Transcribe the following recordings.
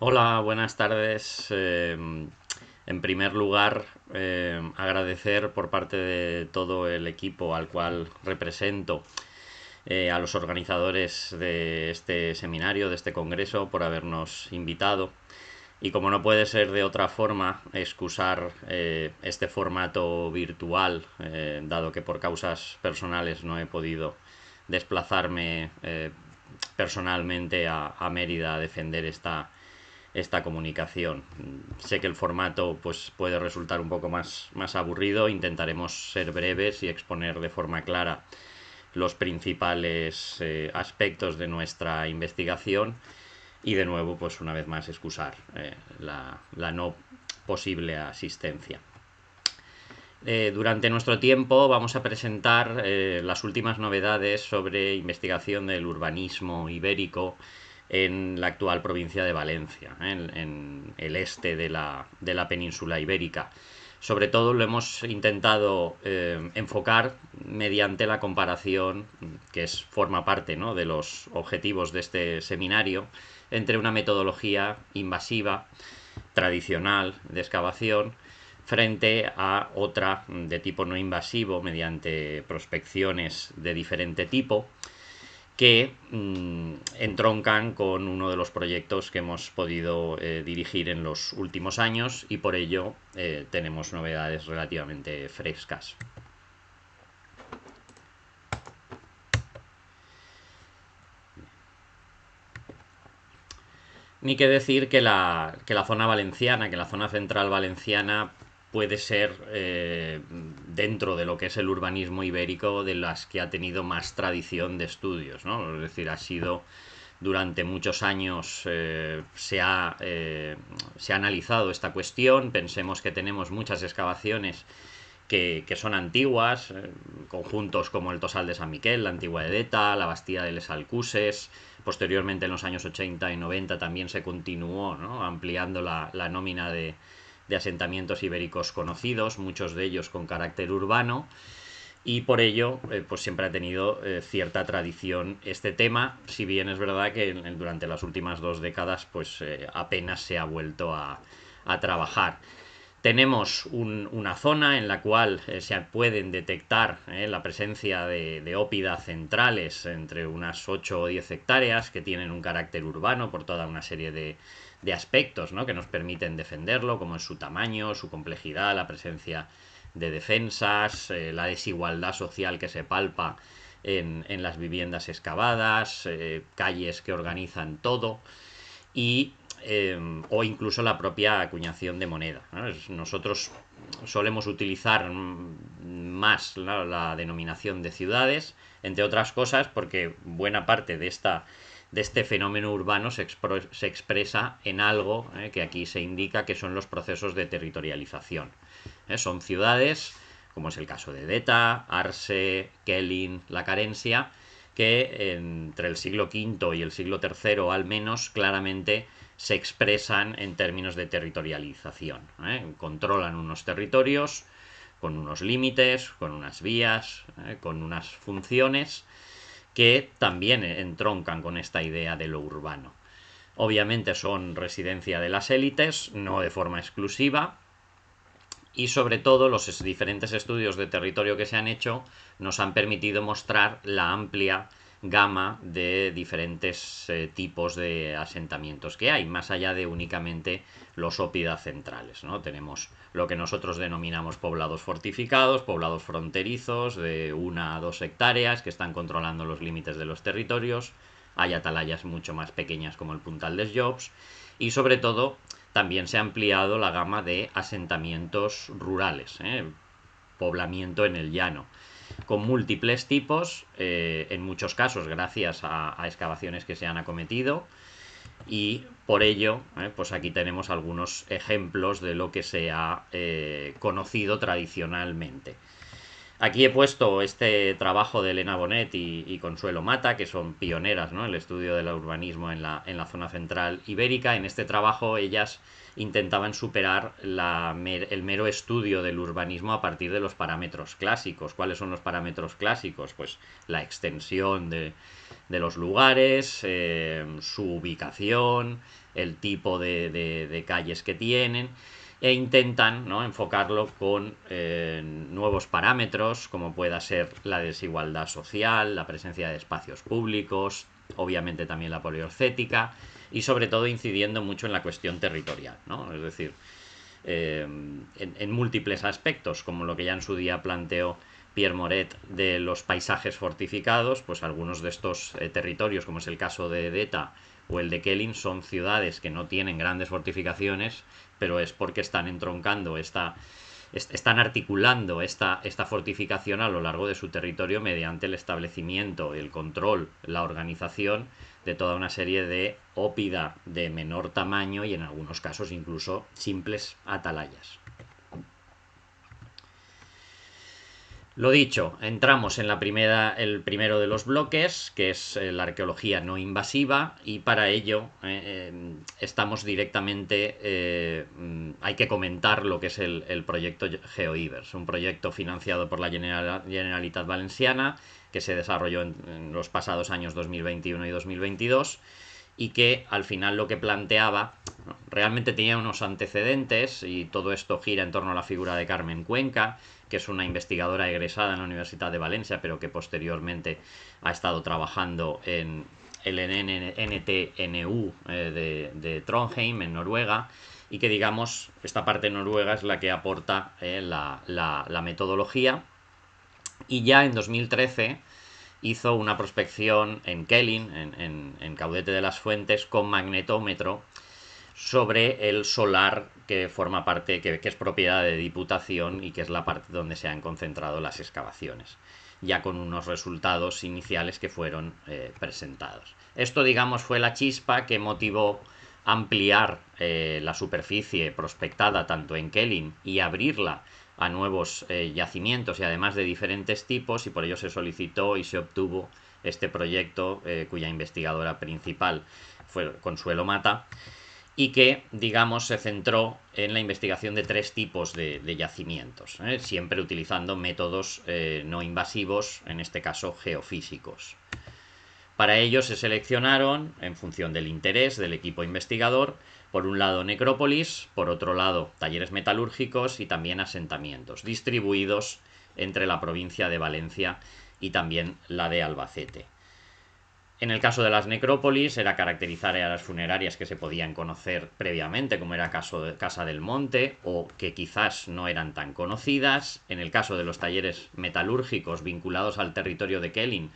Hola, buenas tardes. En primer lugar, agradecer por parte de todo el equipo al cual represento, a los organizadores de este seminario, de este congreso, por habernos invitado. Y como no puede ser de otra forma, excusar este formato virtual, dado que por causas personales no he podido desplazarme personalmente a Mérida a defender esta comunicación. Sé que el formato pues, puede resultar un poco más aburrido, intentaremos ser breves y exponer de forma clara los principales aspectos de nuestra investigación y de nuevo, pues una vez más, excusar la no posible asistencia. Durante nuestro tiempo vamos a presentar las últimas novedades sobre investigación del urbanismo ibérico en la actual provincia de Valencia, en el este de la península ibérica. Sobre todo lo hemos intentado enfocar mediante la comparación, forma parte, ¿no?, de los objetivos de este seminario, entre una metodología invasiva, tradicional, de excavación, frente a otra de tipo no invasivo, mediante prospecciones de diferente tipo, que entroncan con uno de los proyectos que hemos podido dirigir en los últimos años y por ello tenemos novedades relativamente frescas. Ni que decir que la zona valenciana, que la zona central valenciana puede ser, dentro de lo que es el urbanismo ibérico, de las que ha tenido más tradición de estudios, ¿no? Es decir, ha sido durante muchos años, se ha analizado esta cuestión. Pensemos que tenemos muchas excavaciones que son antiguas, conjuntos como el Tosal de San Miquel, la antigua Edeta, la Bastida de Les Alcuses. Posteriormente, en los años 80 y 90, también se continuó, ¿no?, ampliando la nómina de asentamientos ibéricos conocidos, muchos de ellos con carácter urbano, y por ello pues siempre ha tenido cierta tradición este tema, si bien es verdad que durante las últimas 2 décadas pues apenas se ha vuelto a trabajar. Tenemos una zona en la cual se pueden detectar la presencia de ópida centrales entre unas 8 o 10 hectáreas que tienen un carácter urbano por toda una serie de aspectos, ¿no?, que nos permiten defenderlo, como es su tamaño, su complejidad, la presencia de defensas, la desigualdad social que se palpa en las viviendas excavadas, calles que organizan todo y o incluso la propia acuñación de moneda, ¿no? Nosotros solemos utilizar más la denominación de ciudades, entre otras cosas porque buena parte de este fenómeno urbano se expresa en algo que aquí se indica que son los procesos de territorialización. Son ciudades, como es el caso de Deta, Arse, Kelin, La Carencia, que entre el siglo V y el siglo III al menos claramente se expresan en términos de territorialización. Controlan unos territorios con unos límites, con unas vías, con unas funciones que también entroncan con esta idea de lo urbano. Obviamente son residencia de las élites, no de forma exclusiva, y sobre todo los diferentes estudios de territorio que se han hecho nos han permitido mostrar la amplia gama de diferentes tipos de asentamientos que hay, más allá de únicamente los ópida centrales, ¿no? Tenemos lo que nosotros denominamos poblados fortificados, poblados fronterizos de 1 a 2 hectáreas que están controlando los límites de los territorios. Hay atalayas mucho más pequeñas como el Puntal des Llops y sobre todo también se ha ampliado la gama de asentamientos rurales, poblamiento en el llano, con múltiples tipos, en muchos casos gracias a excavaciones que se han acometido, y por ello pues aquí tenemos algunos ejemplos de lo que se ha conocido tradicionalmente. Aquí he puesto este trabajo de Elena Bonet y Consuelo Mata, que son pioneras, ¿no?, en el estudio del urbanismo en la zona central ibérica. En este trabajo ellas intentaban superar el mero estudio del urbanismo a partir de los parámetros clásicos. ¿Cuáles son los parámetros clásicos? Pues la extensión de los lugares, su ubicación, el tipo de calles que tienen, e intentan, ¿no?, enfocarlo con nuevos parámetros, como pueda ser la desigualdad social, la presencia de espacios públicos, obviamente también la poliorcética, y sobre todo incidiendo mucho en la cuestión territorial, ¿no? Es decir, en múltiples aspectos, como lo que ya en su día planteó Pierre Moret de los paisajes fortificados. Pues algunos de estos territorios, como es el caso de Deta o el de Kelling, son ciudades que no tienen grandes fortificaciones, pero es porque están entroncando están articulando esta fortificación a lo largo de su territorio mediante el establecimiento, el control, la organización de toda una serie de ópida de menor tamaño y en algunos casos incluso simples atalayas. Lo dicho, entramos en el primero de los bloques, que es la arqueología no invasiva, y para ello estamos directamente, hay que comentar lo que es el proyecto GeoIvers, un proyecto financiado por la Generalitat Valenciana, que se desarrolló en los pasados años 2021 y 2022, y que al final lo que planteaba, ¿no?, realmente tenía unos antecedentes, y todo esto gira en torno a la figura de Carmen Cuenca, que es una investigadora egresada en la Universidad de Valencia, pero que posteriormente ha estado trabajando en el NTNU de Trondheim, en Noruega, y que, digamos, esta parte noruega es la que aporta la metodología. Y ya en 2013 hizo una prospección en Kelling, en Caudete de las Fuentes, con magnetómetro, sobre el solar que forma parte, que es propiedad de Diputación y que es la parte donde se han concentrado las excavaciones, ya con unos resultados iniciales que fueron presentados. Esto, digamos, fue la chispa que motivó ampliar la superficie prospectada tanto en Kelling y abrirla a nuevos yacimientos, y además de diferentes tipos, y por ello se solicitó y se obtuvo este proyecto, cuya investigadora principal fue Consuelo Mata, y que, digamos, se centró en la investigación de tres tipos de yacimientos, siempre utilizando métodos no invasivos, en este caso geofísicos. Para ello se seleccionaron, en función del interés del equipo investigador, por un lado necrópolis, por otro lado talleres metalúrgicos y también asentamientos, distribuidos entre la provincia de Valencia y también la de Albacete. En el caso de las necrópolis era caracterizar áreas funerarias que se podían conocer previamente, como era caso de Casa del Monte, o que quizás no eran tan conocidas. En el caso de los talleres metalúrgicos vinculados al territorio de Kelling,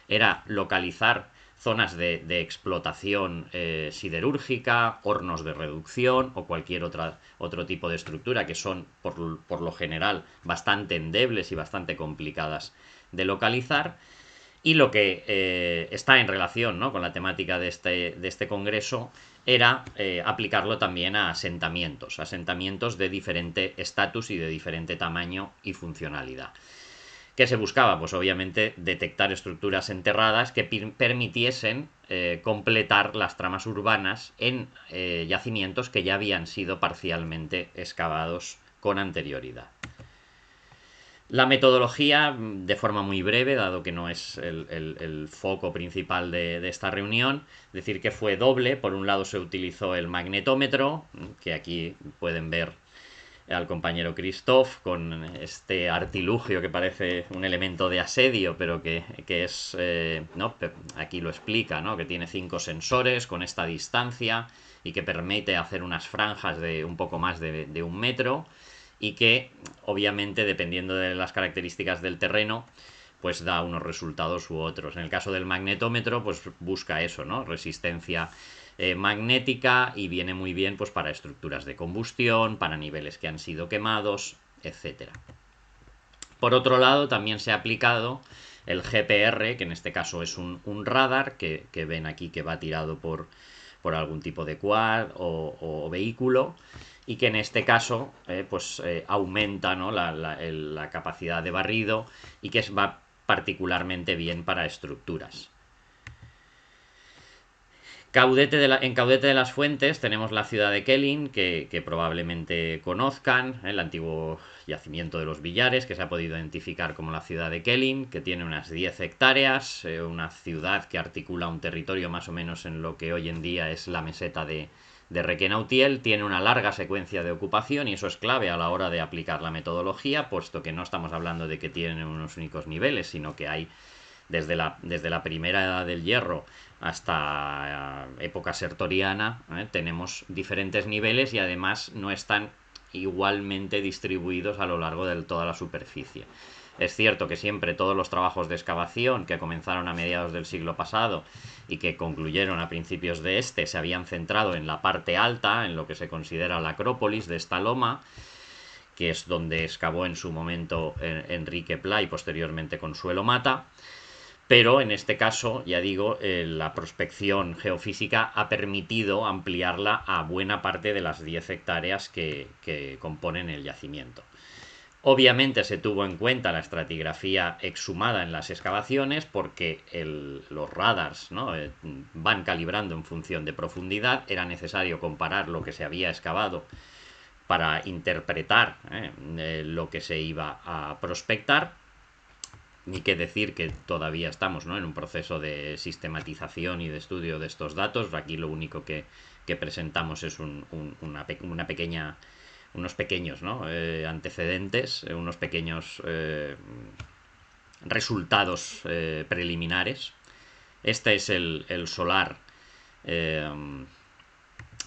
era localizar zonas de explotación siderúrgica, hornos de reducción o cualquier otro tipo de estructura que son por lo general bastante endebles y bastante complicadas de localizar. Y lo que está en relación, ¿no?, con la temática de este congreso era aplicarlo también a asentamientos de diferente estatus y de diferente tamaño y funcionalidad. ¿Qué se buscaba? Pues obviamente detectar estructuras enterradas que permitiesen completar las tramas urbanas en yacimientos que ya habían sido parcialmente excavados con anterioridad. La metodología, de forma muy breve, dado que no es el foco principal de esta reunión, decir que fue doble. Por un lado se utilizó el magnetómetro, que aquí pueden ver al compañero Christoph con este artilugio que parece un elemento de asedio, pero que es, ¿no?, aquí lo explica, ¿no?, que tiene 5 sensores con esta distancia y que permite hacer unas franjas de un poco más de 1 metro, y que obviamente, dependiendo de las características del terreno, pues da unos resultados u otros. En el caso del magnetómetro, pues busca eso, ¿no?, resistencia magnética, y viene muy bien pues para estructuras de combustión, para niveles que han sido quemados, etc. Por otro lado, también se ha aplicado el GPR, que en este caso es un radar que ven aquí que va tirado por algún tipo de quad o vehículo, y que en este caso aumenta, ¿no?, la capacidad de barrido y que va particularmente bien para estructuras. En Caudete de las Fuentes tenemos la ciudad de Kelling, que probablemente conozcan, el antiguo yacimiento de los Villares, que se ha podido identificar como la ciudad de Kelling, que tiene unas 10 hectáreas, una ciudad que articula un territorio más o menos en lo que hoy en día es la meseta de Requenautiel, tiene una larga secuencia de ocupación y eso es clave a la hora de aplicar la metodología, puesto que no estamos hablando de que tienen unos únicos niveles, sino que hay desde la primera edad del hierro hasta época sertoriana, tenemos diferentes niveles y además no están igualmente distribuidos a lo largo de toda la superficie. Es cierto que siempre todos los trabajos de excavación que comenzaron a mediados del siglo pasado y que concluyeron a principios de este se habían centrado en la parte alta, en lo que se considera la Acrópolis de esta loma, que es donde excavó en su momento Enrique Pla y posteriormente Consuelo Mata. Pero en este caso, ya digo, la prospección geofísica ha permitido ampliarla a buena parte de las 10 hectáreas que componen el yacimiento. Obviamente se tuvo en cuenta la estratigrafía exhumada en las excavaciones porque los radars, ¿no?, van calibrando en función de profundidad. Era necesario comparar lo que se había excavado para interpretar lo que se iba a prospectar. Ni que decir que todavía estamos, ¿no?, en un proceso de sistematización y de estudio de estos datos. Aquí lo único que presentamos es una pequeña, unos pequeños, ¿no?, antecedentes, unos pequeños resultados preliminares. Este es el solar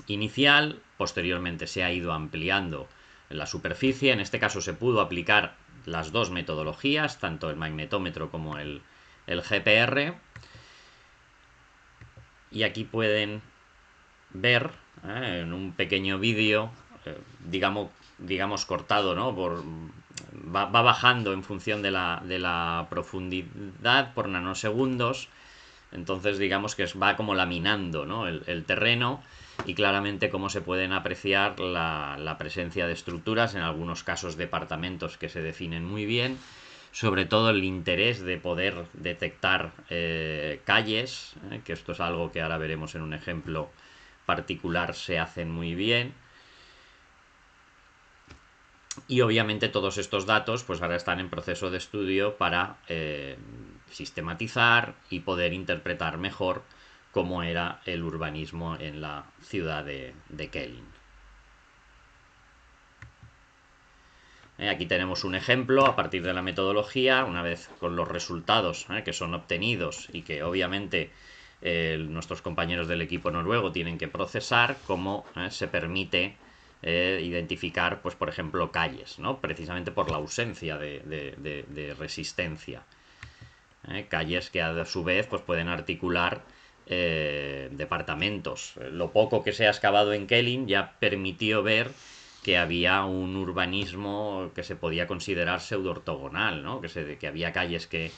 inicial. Posteriormente se ha ido ampliando la superficie. En este caso se pudo aplicar las dos metodologías, tanto el magnetómetro como el GPR. Y aquí pueden ver en un pequeño vídeo, digamos cortado, ¿no?, va bajando en función de la profundidad por nanosegundos. Entonces digamos que va como laminando, ¿no?, el terreno, y claramente cómo se pueden apreciar la presencia de estructuras, en algunos casos departamentos que se definen muy bien, sobre todo el interés de poder detectar calles, que esto es algo que ahora veremos en un ejemplo particular, se hacen muy bien. Y obviamente todos estos datos pues ahora están en proceso de estudio para sistematizar y poder interpretar mejor cómo era el urbanismo en la ciudad de Kelling. Aquí tenemos un ejemplo a partir de la metodología, una vez con los resultados que son obtenidos y que obviamente nuestros compañeros del equipo noruego tienen que procesar, cómo se permite identificar, pues por ejemplo, calles, ¿no?, precisamente por la ausencia de resistencia. Calles que a su vez pues pueden articular departamentos. Lo poco que se ha excavado en Kelling ya permitió ver que había un urbanismo que se podía considerar pseudo-ortogonal, ¿no?, que había calles que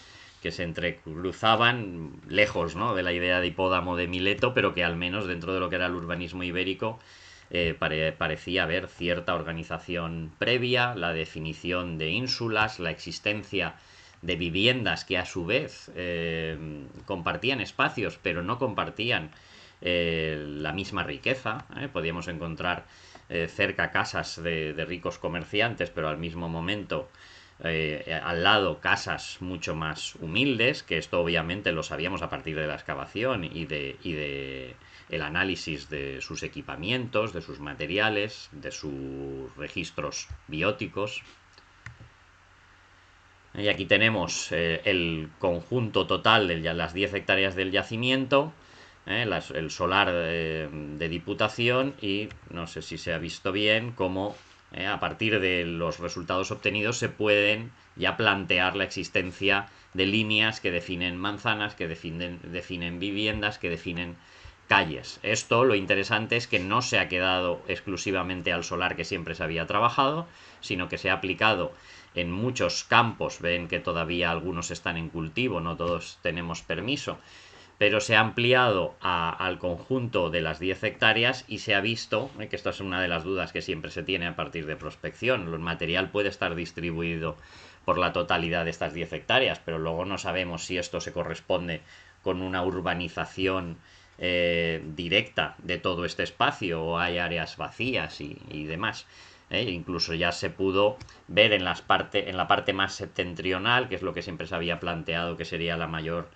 se entrecruzaban lejos, ¿no?, de la idea de hipódamo de Mileto, pero que al menos dentro de lo que era el urbanismo ibérico parecía haber cierta organización previa, la definición de ínsulas, la existencia de viviendas que a su vez compartían espacios, pero no compartían la misma riqueza. Podíamos encontrar cerca casas de ricos comerciantes, pero al mismo momento al lado casas mucho más humildes, que esto obviamente lo sabíamos a partir de la excavación y de el análisis de sus equipamientos, de sus materiales, de sus registros bióticos. Y aquí tenemos el conjunto total de las 10 hectáreas del yacimiento, el solar de Diputación, y no sé si se ha visto bien cómo a partir de los resultados obtenidos se pueden ya plantear la existencia de líneas que definen manzanas, que definen viviendas, que definen calles. Esto, lo interesante es que no se ha quedado exclusivamente al solar que siempre se había trabajado, sino que se ha aplicado en muchos campos. Ven que todavía algunos están en cultivo, no todos tenemos permiso, pero se ha ampliado al conjunto de las 10 hectáreas y se ha visto, que esto es una de las dudas que siempre se tiene a partir de prospección, el material puede estar distribuido por la totalidad de estas 10 hectáreas, pero luego no sabemos si esto se corresponde con una urbanización directa de todo este espacio o hay áreas vacías y demás. Incluso ya se pudo ver en la parte más septentrional, que es lo que siempre se había planteado que sería la mayor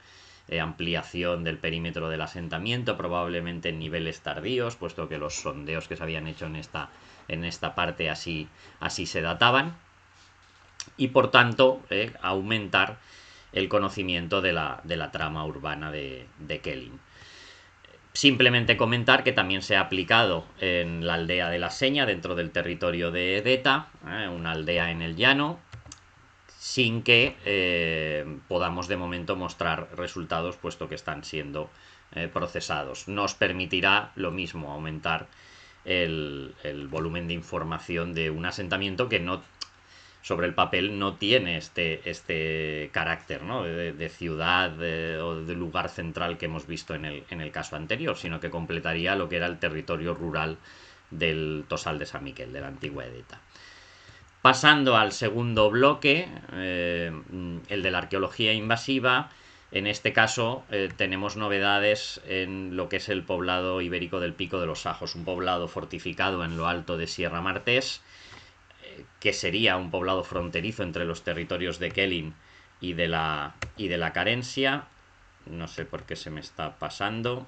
ampliación del perímetro del asentamiento, probablemente en niveles tardíos, puesto que los sondeos que se habían hecho en esta parte así se databan, y por tanto aumentar el conocimiento de la trama urbana de Kelin. Simplemente comentar que también se ha aplicado en la aldea de la Seña, dentro del territorio de Edeta, una aldea en el llano, sin que podamos de momento mostrar resultados, puesto que están siendo procesados. Nos permitirá lo mismo aumentar el volumen de información de un asentamiento que no, sobre el papel, no tiene este carácter, ¿no?, de ciudad o de lugar central que hemos visto en el caso anterior, sino que completaría lo que era el territorio rural del Tosal de San Miquel, de la antigua Edeta. Pasando al segundo bloque, el de la arqueología invasiva. En este caso tenemos novedades en lo que es el poblado ibérico del Pico de los Sajos, un poblado fortificado en lo alto de Sierra Martés, que sería un poblado fronterizo entre los territorios de Kelin y de la Carencia. No sé por qué se me está pasando.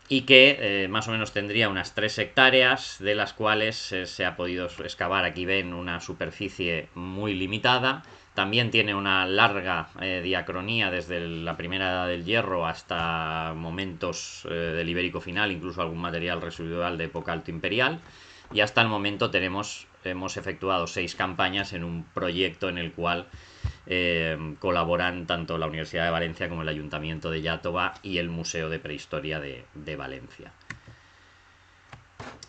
Y que más o menos tendría unas 3 hectáreas, de las cuales se ha podido excavar, aquí ven, una superficie muy limitada. También tiene una larga diacronía desde la primera edad del hierro hasta momentos del Ibérico final, incluso algún material residual de época alto imperial. Y hasta el momento hemos efectuado 6 campañas en un proyecto en el cual colaboran tanto la Universidad de Valencia como el Ayuntamiento de Iàtova y el Museo de Prehistoria de Valencia.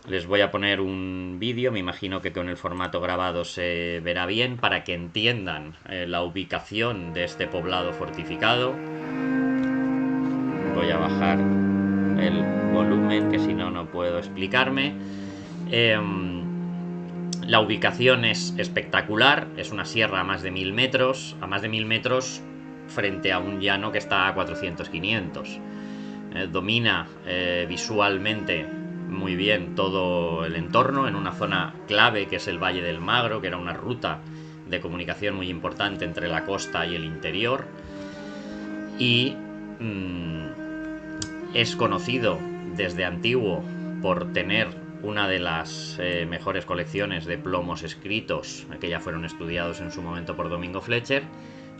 Les voy a poner un vídeo, me imagino que con el formato grabado se verá bien, para que entiendan la ubicación de este poblado fortificado. Voy a bajar el volumen, que si no, no puedo explicarme. La ubicación es espectacular, es una sierra a más de 1000 metros, frente a un llano que está a 400-500. Domina visualmente muy bien todo el entorno, en una zona clave que es el Valle del Magro, que era una ruta de comunicación muy importante entre la costa y el interior, y es conocido desde antiguo por tener una de las mejores colecciones de plomos escritos, que ya fueron estudiados en su momento por Domingo Fletcher,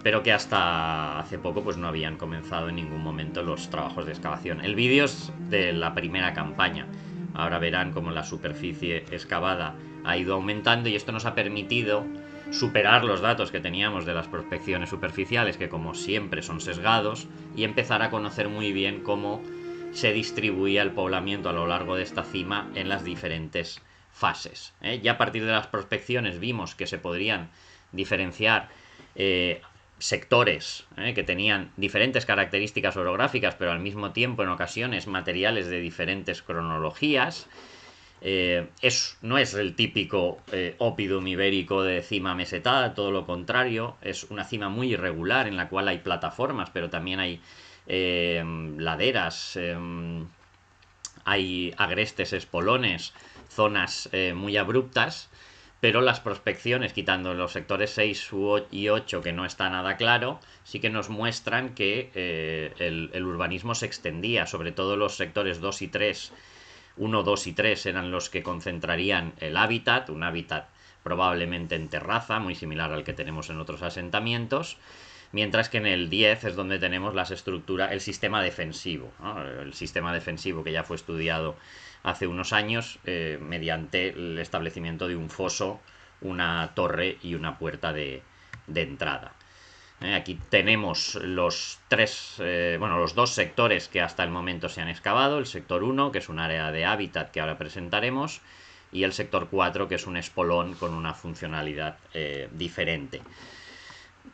pero que hasta hace poco pues no habían comenzado en ningún momento los trabajos de excavación. El vídeo es de la primera campaña. Ahora verán cómo la superficie excavada ha ido aumentando, y esto nos ha permitido superar los datos que teníamos de las prospecciones superficiales, que como siempre son sesgados, y empezar a conocer muy bien cómo se distribuía el poblamiento a lo largo de esta cima en las diferentes fases. Ya a partir de las prospecciones vimos que se podrían diferenciar sectores que tenían diferentes características orográficas, pero al mismo tiempo en ocasiones materiales de diferentes cronologías. No es el típico oppidum ibérico de cima mesetada, todo lo contrario, es una cima muy irregular en la cual hay plataformas, pero también hay laderas, hay agrestes espolones, zonas muy abruptas, pero las prospecciones, quitando los sectores 6 y 8, que no está nada claro, sí que nos muestran que el urbanismo se extendía, sobre todo los sectores 2 y 3. 1, 2 y 3 eran los que concentrarían el hábitat, un hábitat probablemente en terraza, muy similar al que tenemos en otros asentamientos, mientras que en el 10 es donde tenemos las estructuras, el sistema defensivo, ¿no? El sistema defensivo que ya fue estudiado hace unos años mediante el establecimiento de un foso, una torre y una puerta de entrada. Aquí tenemos los dos sectores que hasta el momento se han excavado: el sector 1, que es un área de hábitat que ahora presentaremos, y el sector 4, que es un espolón con una funcionalidad diferente.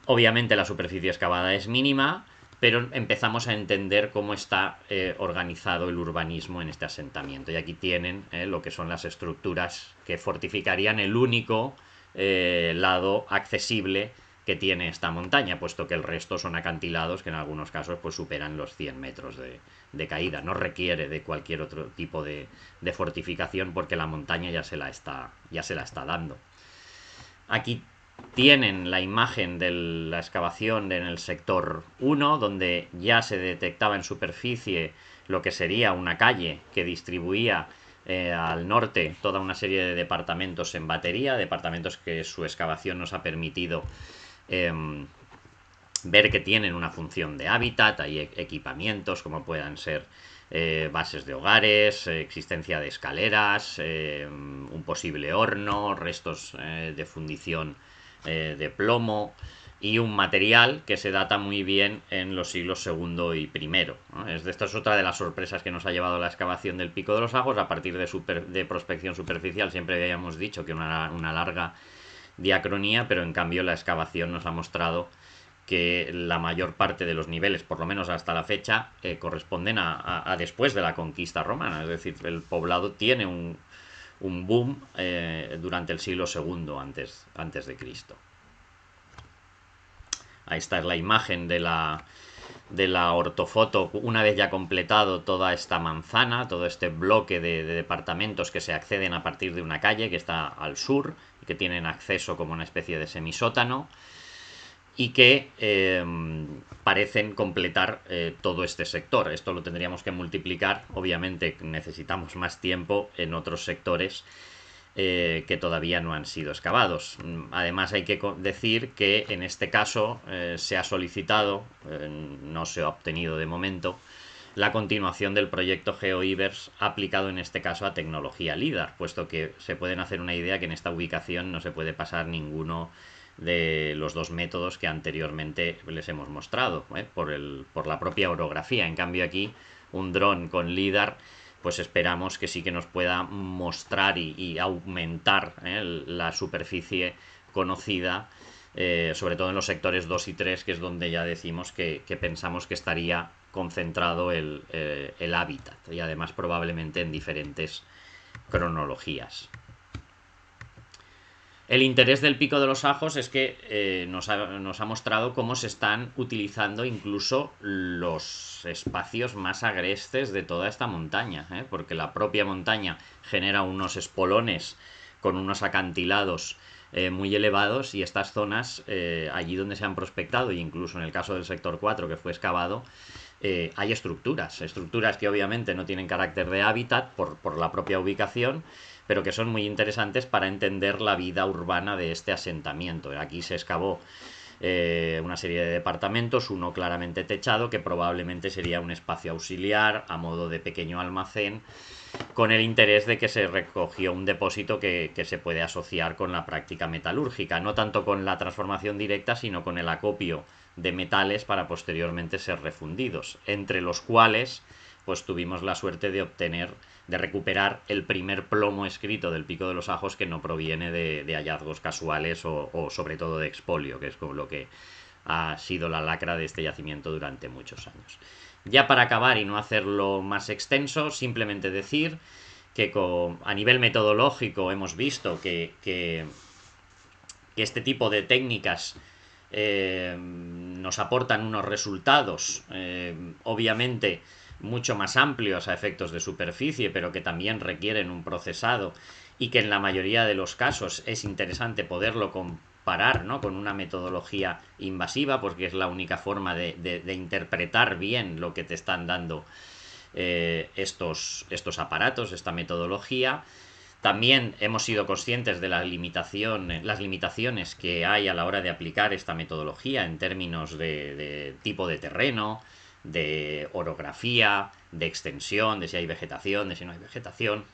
Obviamente la superficie excavada es mínima, pero empezamos a entender cómo está organizado el urbanismo en este asentamiento. Y aquí tienen lo que son las estructuras que fortificarían el único lado accesible que tiene esta montaña, puesto que el resto son acantilados que en algunos casos pues superan los 100 metros de caída. No requiere de cualquier otro tipo de fortificación porque la montaña ya se la está dando. Aquí tienen la imagen de la excavación en el sector 1, donde ya se detectaba en superficie lo que sería una calle que distribuía al norte toda una serie de departamentos en batería, departamentos que su excavación nos ha permitido eh, ver que tienen una función de hábitat, hay equipamientos como puedan ser bases de hogares, existencia de escaleras, un posible horno, restos de fundición de plomo y un material que se data muy bien en los siglos segundo y primero, ¿no? Esta es otra de las sorpresas que nos ha llevado la excavación del Pico de los Ajos. A partir de prospección superficial siempre habíamos dicho que una larga diacronía, pero en cambio la excavación nos ha mostrado que la mayor parte de los niveles, por lo menos hasta la fecha, corresponden a después de la conquista romana. Es decir, el poblado tiene un boom durante el siglo segundo antes de Cristo. Ahí está es la imagen de la ortofoto, una vez ya completado toda esta manzana, todo este bloque de departamentos que se acceden a partir de una calle que está al sur y que tienen acceso como una especie de semisótano y que parecen completar todo este sector. Esto lo tendríamos que multiplicar, obviamente necesitamos más tiempo en otros sectores que todavía no han sido excavados. Además hay que decir que en este caso se ha solicitado, no se ha obtenido de momento, la continuación del proyecto GeoIvers aplicado en este caso a tecnología LIDAR, puesto que se pueden hacer una idea que en esta ubicación no se puede pasar ninguno de los dos métodos que anteriormente les hemos mostrado, por la propia orografía. En cambio aquí un dron con LIDAR pues esperamos que sí que nos pueda mostrar y aumentar la superficie conocida, sobre todo en los sectores 2 y 3, que es donde ya decimos que pensamos que estaría concentrado el hábitat y además probablemente en diferentes cronologías. El interés del Pico de los Ajos es que nos ha mostrado cómo se están utilizando incluso los espacios más agrestes de toda esta montaña, porque la propia montaña genera unos espolones con unos acantilados muy elevados y estas zonas, allí donde se han prospectado, e incluso en el caso del sector 4 que fue excavado, hay estructuras que obviamente no tienen carácter de hábitat por la propia ubicación, pero que son muy interesantes para entender la vida urbana de este asentamiento. Aquí se excavó una serie de departamentos, uno claramente techado, que probablemente sería un espacio auxiliar a modo de pequeño almacén, con el interés de que se recogió un depósito que se puede asociar con la práctica metalúrgica, no tanto con la transformación directa, sino con el acopio de metales para posteriormente ser refundidos, entre los cuales pues tuvimos la suerte de recuperar el primer plomo escrito del Pico de los Ajos que no proviene de hallazgos casuales o sobre todo de expolio, que es como lo que ha sido la lacra de este yacimiento durante muchos años. Ya para acabar y no hacerlo más extenso, simplemente decir que a nivel metodológico hemos visto que este tipo de técnicas nos aportan unos resultados obviamente mucho más amplios a efectos de superficie, pero que también requieren un procesado y que en la mayoría de los casos es interesante poderlo comparar, ¿no?, con una metodología invasiva, porque es la única forma de interpretar bien lo que te están dando estos aparatos, esta metodología. También hemos sido conscientes de las limitaciones que hay a la hora de aplicar esta metodología en términos de tipo de terreno, de orografía, de extensión, de si hay vegetación, de si no hay vegetación,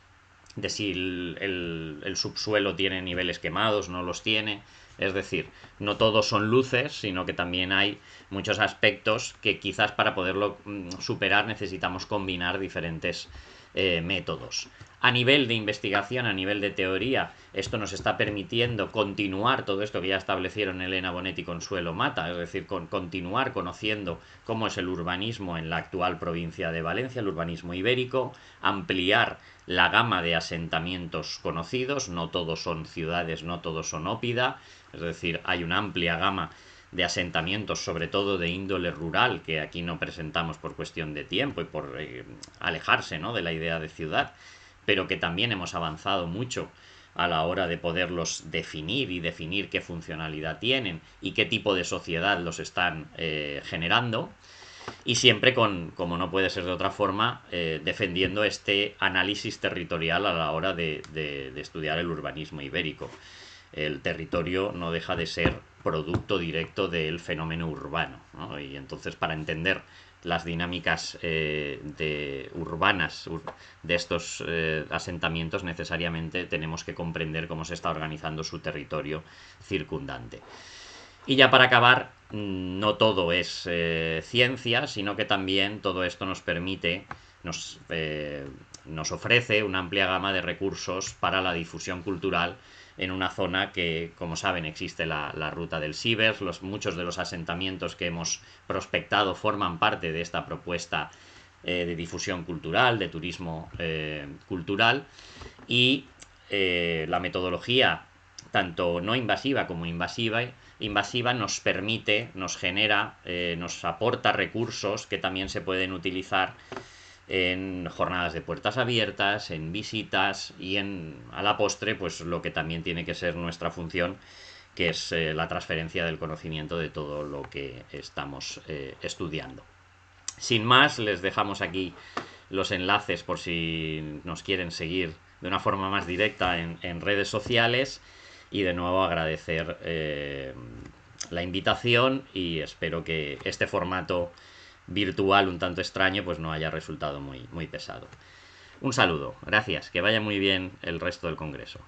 de si el subsuelo tiene niveles quemados, no los tiene. Es decir, no todos son luces, sino que también hay muchos aspectos que quizás para poderlo superar necesitamos combinar diferentes métodos. A nivel de investigación, a nivel de teoría, esto nos está permitiendo continuar todo esto que ya establecieron Elena Bonetti y Consuelo Mata, es decir, continuar conociendo cómo es el urbanismo en la actual provincia de Valencia, el urbanismo ibérico, ampliar la gama de asentamientos conocidos, no todos son ciudades, no todos son ópida, es decir, hay una amplia gama de asentamientos, sobre todo de índole rural, que aquí no presentamos por cuestión de tiempo y por alejarse, ¿no?, de la idea de ciudad, pero que también hemos avanzado mucho a la hora de poderlos definir y definir qué funcionalidad tienen y qué tipo de sociedad los están generando. Y siempre como no puede ser de otra forma, defendiendo este análisis territorial a la hora de estudiar el urbanismo ibérico. El territorio no deja de ser producto directo del fenómeno urbano, ¿no? Y entonces, para entender las dinámicas urbanas de estos asentamientos, necesariamente tenemos que comprender cómo se está organizando su territorio circundante. Y ya para acabar, no todo es ciencia, sino que también todo esto nos permite, nos ofrece una amplia gama de recursos para la difusión cultural en una zona que, como saben, existe la ruta del Sivers. Muchos de los asentamientos que hemos prospectado forman parte de esta propuesta de difusión cultural, de turismo cultural, y la metodología, tanto no invasiva como invasiva, nos permite, nos genera, nos aporta recursos que también se pueden utilizar en jornadas de puertas abiertas, en visitas y a la postre, pues lo que también tiene que ser nuestra función, que es la transferencia del conocimiento de todo lo que estamos estudiando. Sin más, les dejamos aquí los enlaces por si nos quieren seguir de una forma más directa en redes sociales, y de nuevo agradecer la invitación, y espero que este formato virtual un tanto extraño pues no haya resultado muy pesado. Un saludo, gracias, que vaya muy bien el resto del congreso.